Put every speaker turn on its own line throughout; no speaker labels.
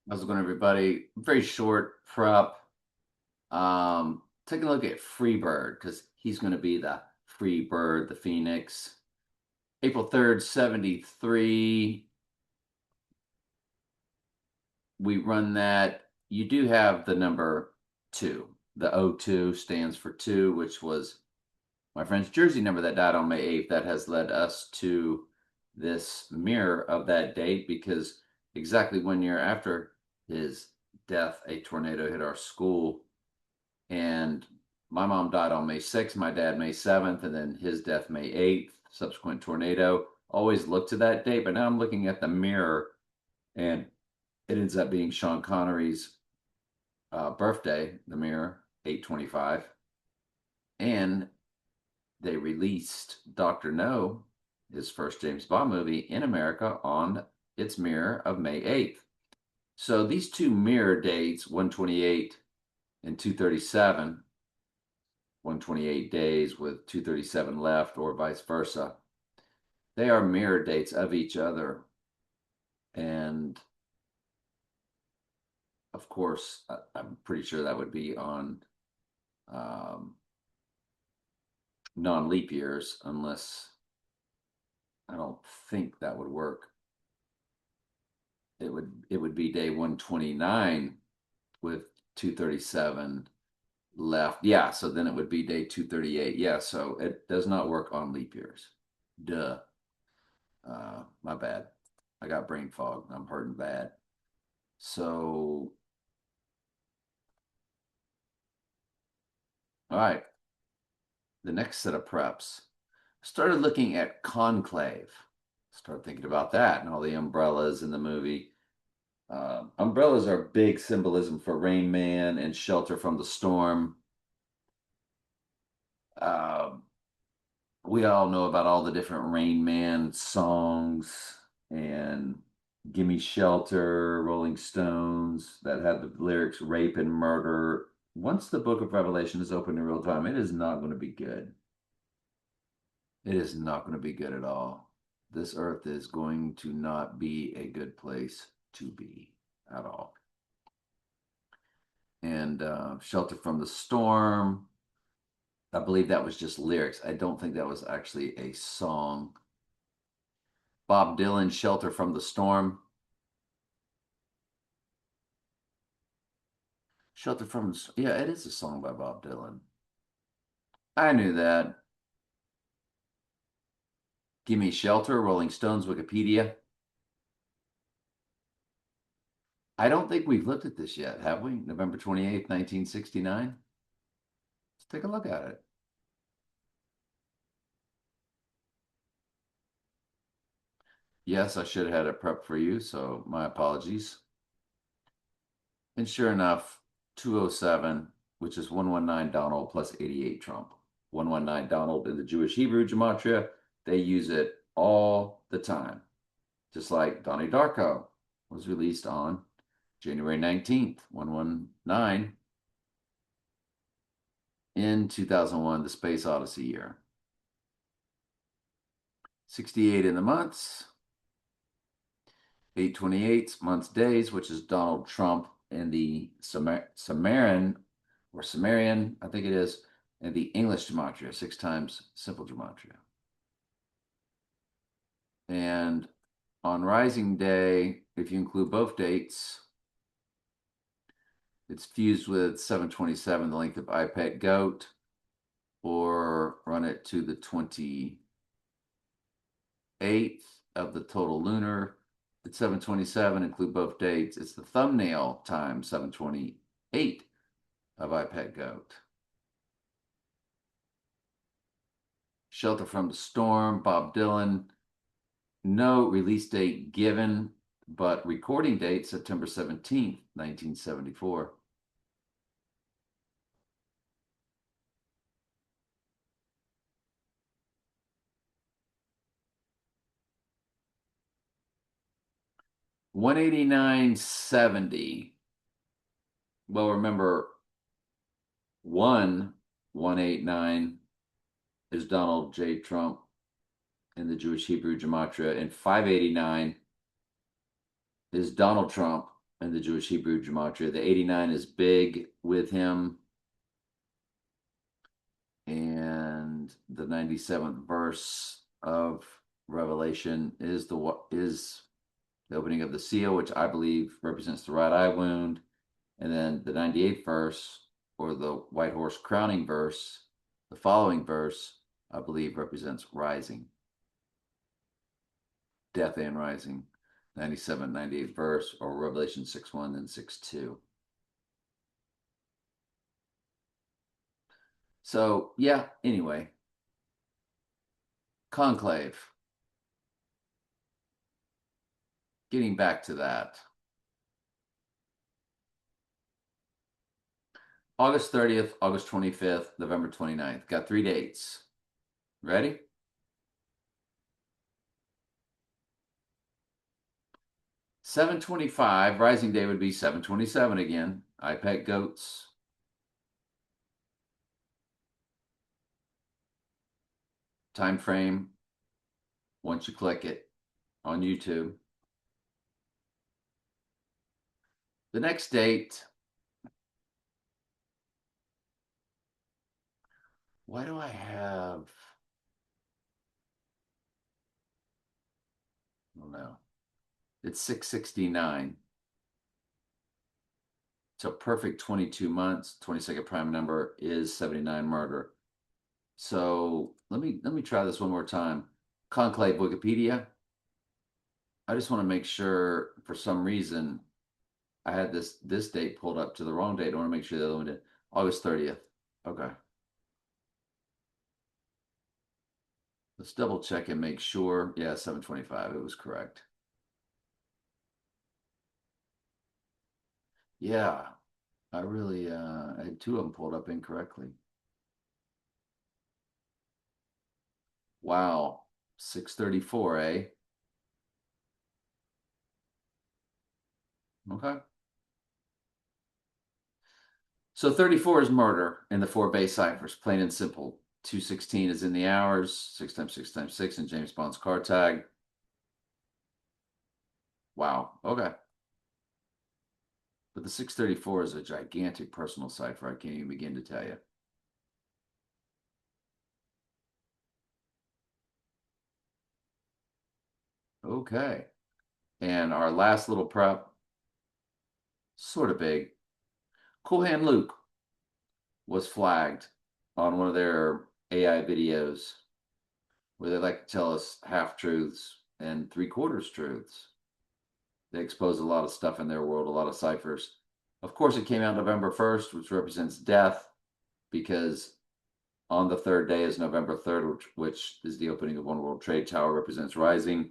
How's it going, everybody? Very short prep. Take a look at Freebird because he's going to be the Freebird, the Phoenix. April 3rd, 73. We run that. You do have the number 2. The O2 stands for 2, which was my friend's jersey number that died on May 8th. That has led us to this mirror of that date because exactly 1 year after his death, a tornado hit our school. And my mom died on May 6th, my dad May 7th, and then his death May 8th, subsequent tornado. Always look to that date, but now I'm looking at the mirror and it ends up being Sean Connery's birthday, the mirror, 8/25. And they released Dr. No, his first James Bond movie in America, on its mirror of May 8th. So these two mirror dates, 128 and 237, 128 days with 237 left, or vice versa, they are mirror dates of each other. And of course, I'm pretty sure that would be on non-leap years, unless I don't think that would work. It would be day 129 with 237 left. Yeah, so then it would be day 238. Yeah, so it does not work on leap years. Duh. My bad. I got brain fog. I'm hurting bad. So, all right, the next set of preps. Started looking at Conclave. Start thinking about that and all the umbrellas in the movie. Umbrellas are big symbolism for Rain Man and Shelter from the Storm. Uh, we all know about all the different Rain Man songs and Gimme Shelter, Rolling Stones, that had the lyrics rape and murder. Once the book of Revelation is open in real time, it is not going to be good. It is not going to be good at all. This earth is going to not be a good place to be at all. And Shelter from the Storm, I believe that was just lyrics. I don't think that was actually a song. Bob Dylan, Shelter from the Storm. Shelter from the, yeah, it is a song by Bob Dylan. I knew that. Gimme Shelter, Rolling Stones, Wikipedia. I don't think we've looked at this yet, have we? November 28th, 1969. Let's take a look at it. Yes, I should have had it prepped for you, so my apologies. And sure enough, 207, which is 119 Donald plus 88 Trump. 119 Donald in the Jewish Hebrew gematria, they use it all the time. Just like Donnie Darko was released on January 19th, 119, in 2001, the Space Odyssey year. 68 in the months, 828 months, days, which is Donald Trump in the Sumerian, I think it is, and the English gematria, 6 times simple gematria. And on Rising Day, if you include both dates, it's fused with 727, the length of IPEC GOAT, or run it to the 28th of the total lunar. It's 727, include both dates. It's the thumbnail time 728 of IPEC GOAT. Shelter from the Storm, Bob Dylan. No release date given, but recording date September 17th, 1974. $189.70. Well, remember, 189 is Donald J. Trump in the Jewish Hebrew gematria, and 589 is Donald Trump in the Jewish Hebrew gematria. The 89 is big with him. And the 97th verse of Revelation is the opening of the seal, which I believe represents the right eye wound. And then the 98th verse, or the white horse crowning verse, the following verse, I believe represents rising, death and rising. 97, 98th verse, or Revelation 6:1 and 6:2. So, yeah, anyway, conclave. Getting back to that. August 30th, August 25th, November 29th. Got 3 dates. Ready? $7.25, rising day would be $7.27 again. I pet goats. Time frame, once you click it on YouTube. The next date, why do I have, I don't know. It's 669. So perfect 22 months, 22nd prime number is 79 murder. So let me try this one more time. Conclave Wikipedia. I just want to make sure, for some reason I had this date pulled up to the wrong date. I want to make sure the other one did. August 30th. Okay. Let's double check and make sure. Yeah, 725. It was correct. Yeah, I really I had two of them pulled up incorrectly. Wow. 634, eh? Okay. So 34 is murder in the four base ciphers, plain and simple. 216 is in the hours, 6 times 6 times 6 in James Bond's car tag. Wow. Okay. But the 634 is a gigantic personal cipher. I can't even begin to tell you. Okay. And our last little prep, sort of big. Cool Hand Luke was flagged on one of their AI videos where they like to tell us half truths and three-quarters truths. They expose a lot of stuff in their world, a lot of ciphers. Of course, it came out November 1st, which represents death, because on the third day is November 3rd, which is the opening of One World Trade Tower, represents rising.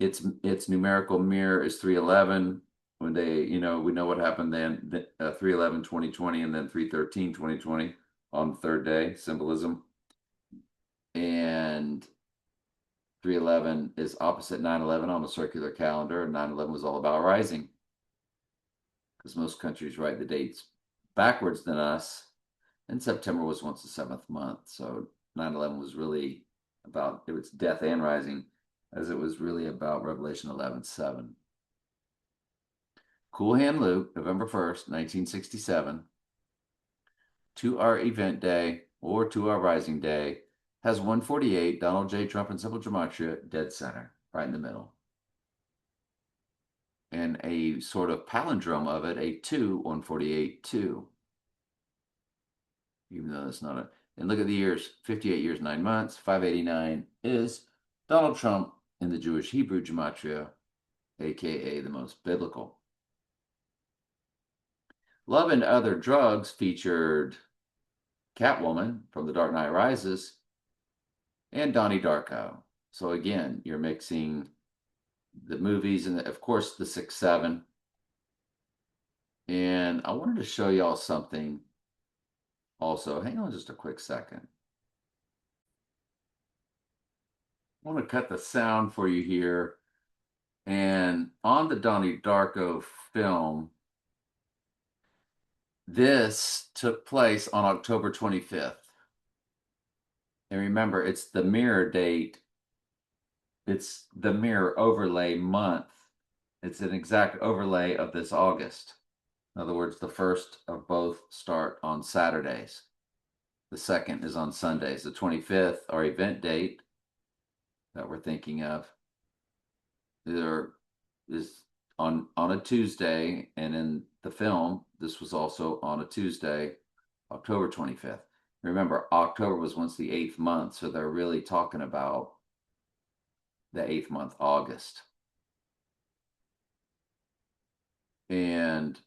Its numerical mirror is 311. When they, we know what happened then, 311 2020, and then 313 2020 on the third day, symbolism. And 311 is opposite 9/11 on the circular calendar, and 9/11 was all about rising, because most countries write the dates backwards than us, and September was once the seventh month. So 9/11 was really about, it was death and rising, as it was really about Revelation 11:7. Cool Hand Luke, November 1st, 1967, to our event day or to our rising day, has 148, Donald J. Trump and simple gematria, dead center, right in the middle. And a sort of palindrome of it, a 2, 148, 2. Even though that's not a, and look at the years, 58 years, 9 months, 589 is Donald Trump in the Jewish Hebrew gematria, aka the most biblical. Love and Other Drugs featured Catwoman from The Dark Knight Rises and Donnie Darko. So again, you're mixing the movies and of course the 6-7. And I wanted to show y'all something also. Hang on just a quick second. I want to cut the sound for you here. And on the Donnie Darko film, this took place on October 25th. And remember, it's the mirror date. It's the mirror overlay month It's an exact overlay of this August. In other words, the first of both start on Saturdays. The second is on Sundays. The 25th, our event date that we're thinking of, there is on a Tuesday, and in the film, this was also on a Tuesday, October 25th. Remember, October was once the 8th month, so they're really talking about the 8th month, August. And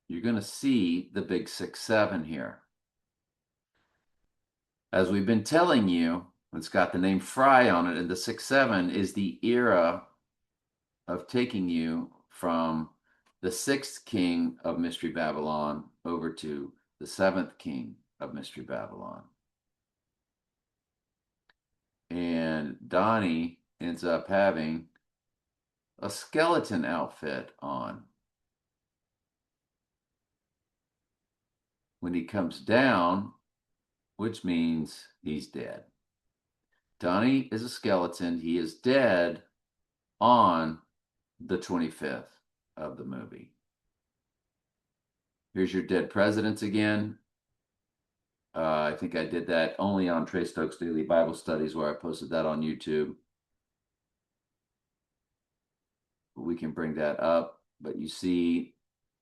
you're going to see the big 6-7 here. As we've been telling you, it's got the name Fry on it, and the 6-7 is the era of taking you from the 6th king of Mystery Babylon over to the 7th king of Mystery Babylon. And Donnie ends up having a skeleton outfit on. When he comes down, which means he's dead. Donnie is a skeleton. He is dead on the 25th of the movie. Here's your dead presidents again. I think I did that only on Trey Stokes Daily Bible Studies, where I posted that on YouTube. We can bring that up, but you see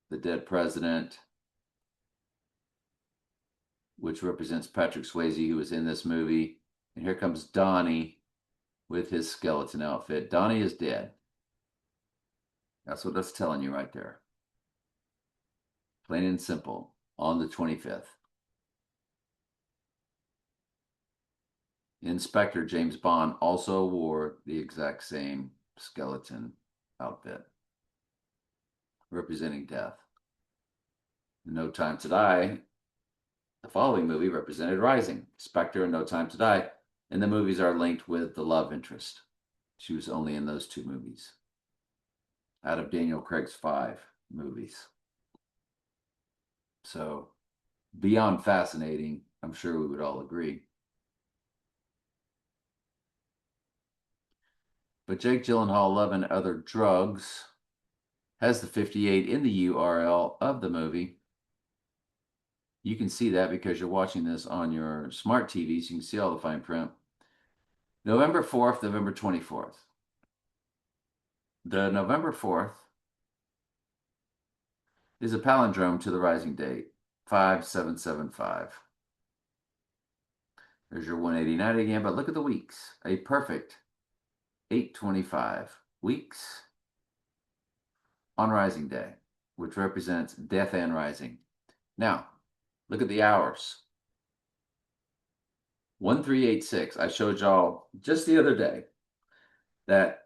the dead president, which represents Patrick Swayze, who was in this movie. And here comes Donnie with his skeleton outfit. Donnie is dead. That's what that's telling you right there. Plain and simple, on the 25th. Inspector James Bond also wore the exact same skeleton outfit, representing death. No Time to Die, the following movie, represented Rising. Spectre and No Time to Die. And the movies are linked with the love interest. She was only in those 2 movies out of Daniel Craig's 5 movies. So, beyond fascinating, I'm sure we would all agree. But Jake Gyllenhaal, Love and Other Drugs, has the 58 in the URL of the movie. You can see that because you're watching this on your smart TV, so you can see all the fine print. November 4th, November 24th. The November 4th is a palindrome to the rising date, 5775. There's your 189 again, but look at the weeks. A perfect 825 weeks on Rising Day, which represents death and rising. Now, look at the hours. 1386. I showed y'all just the other day that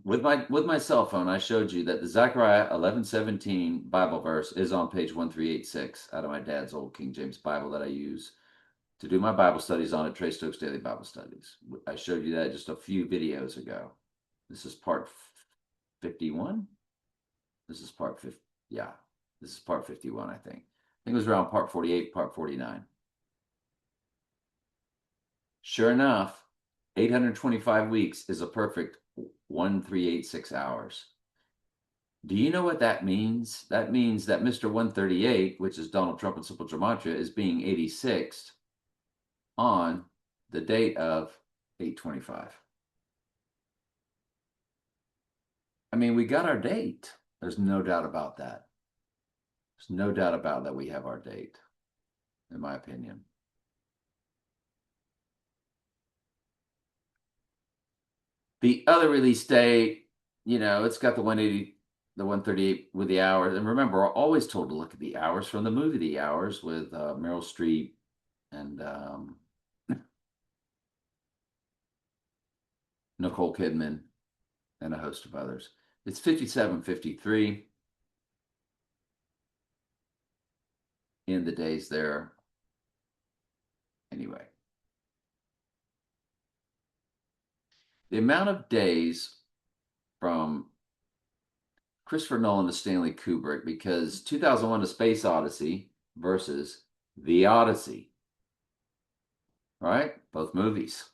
with my cell phone, I showed you that the Zechariah 11:17 Bible verse is on page 1386 out of my dad's old King James Bible that I use to do my Bible studies on at Trey Stokes Daily Bible Studies. I showed you that just a few videos ago. This is part 51. This is part 50. Yeah, this is part 51, I think. I think it was around part 48, part 49. Sure enough, 825 weeks is a perfect 1386 hours. Do you know what that means? That means that Mr. 138, which is Donald Trump and Simple Gematria, is being 86th on the date of 825. I mean, we got our date. There's no doubt about that. There's no doubt about that we have our date, in my opinion. The other release date, it's got the 180, the 138 with the hours. And remember, we're always told to look at the hours from the movie The Hours with Meryl Streep and Nicole Kidman and a host of others. It's 57:53 in the days there. Anyway. The amount of days from Christopher Nolan to Stanley Kubrick, because 2001: A Space Odyssey versus The Odyssey, right? Both movies.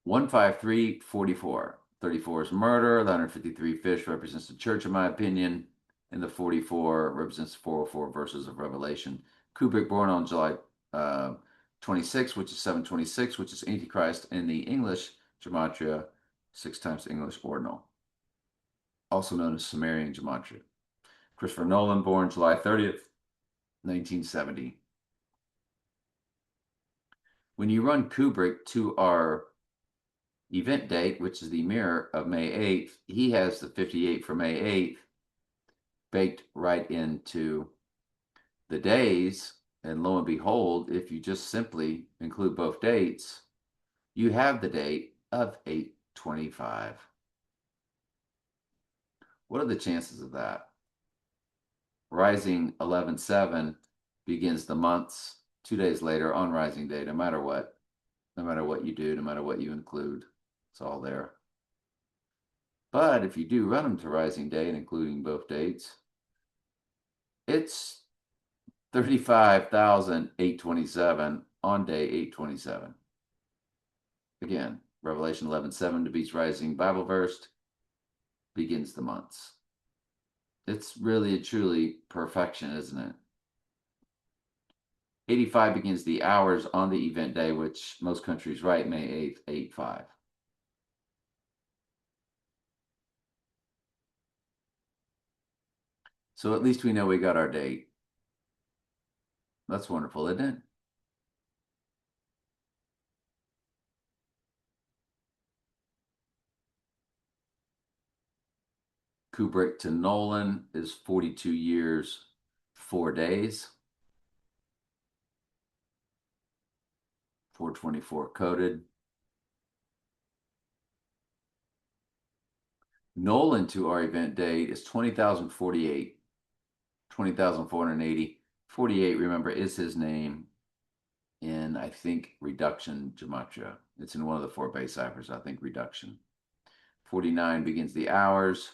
15344. 34 is murder. The 153 fish represents the church, in my opinion. And the 44 represents the 404 verses of Revelation. Kubrick, born on July 26, which is 726, which is Antichrist in the English gematria, 6 times English ordinal, also known as Sumerian gematria. Christopher Nolan, born July 30th, 1970. When you run Kubrick to our event date, which is the mirror of May 8th, he has the 58 for May 8th baked right into the days. And lo and behold, if you just simply include both dates, you have the date of 8/25. What are the chances of that? Rising 11/7 begins the months 2 days later on Rising Day, no matter what you do, no matter what you include, it's all there. But if you do run them to Rising Day and including both dates, it's 35,827 on day 8/27. Again, Revelation 11:7 to beats Rising Bible verse begins the months. It's really and truly perfection, isn't it? 85 begins the hours on the event day, which most countries write May 8th, 8/5. So at least we know we got our date. That's wonderful, isn't it? Kubrick to Nolan is 42 years, 4 days. 424 coded. Nolan to our event date is 20,048. 20,480. 48, remember, is his name in, I think, reduction gematria. It's in one of the 4 base ciphers, I think, reduction. 49 begins the hours,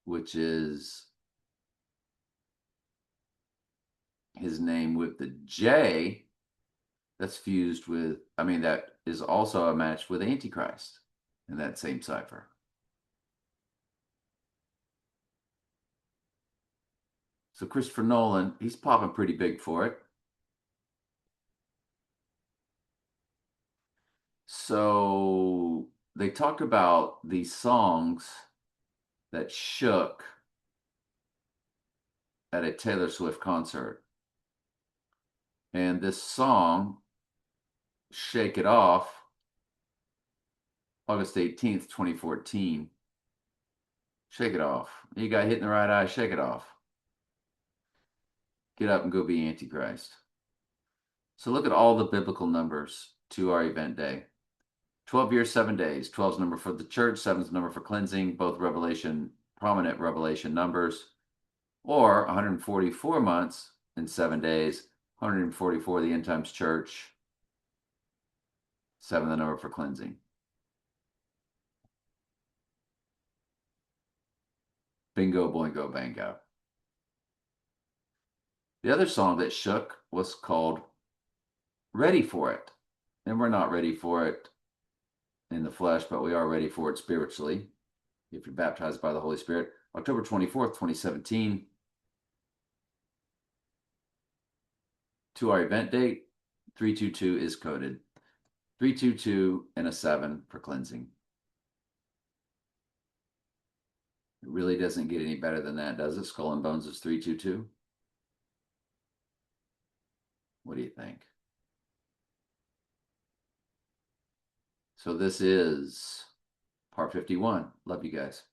which is his name with the J that's fused with, that is also a match with Antichrist in that same cipher. So Christopher Nolan, he's popping pretty big for it. So they talked about these songs that shook at a Taylor Swift concert. And this song, Shake It Off, August 18th, 2014. Shake it off. You got hit in the right eye, shake it off. Get up and go be Antichrist. So look at all the biblical numbers to our event day. 12 years, 7 days. 12 is number for the church, 7 is number for cleansing, both prominent Revelation numbers. Or 144 months and 7 days, 144 the end times church, 7 the number for cleansing. Bingo, boingo, bango. The other song that shook was called Ready for It. And we're not ready for it in the flesh, but we are ready for it spiritually if you're baptized by the Holy Spirit. October 24th, 2017. To our event date, 322 is coded. 322 and a 7 for cleansing. It really doesn't get any better than that, does it? Skull and Bones is 322. What do you think? So this is part 51. Love you guys.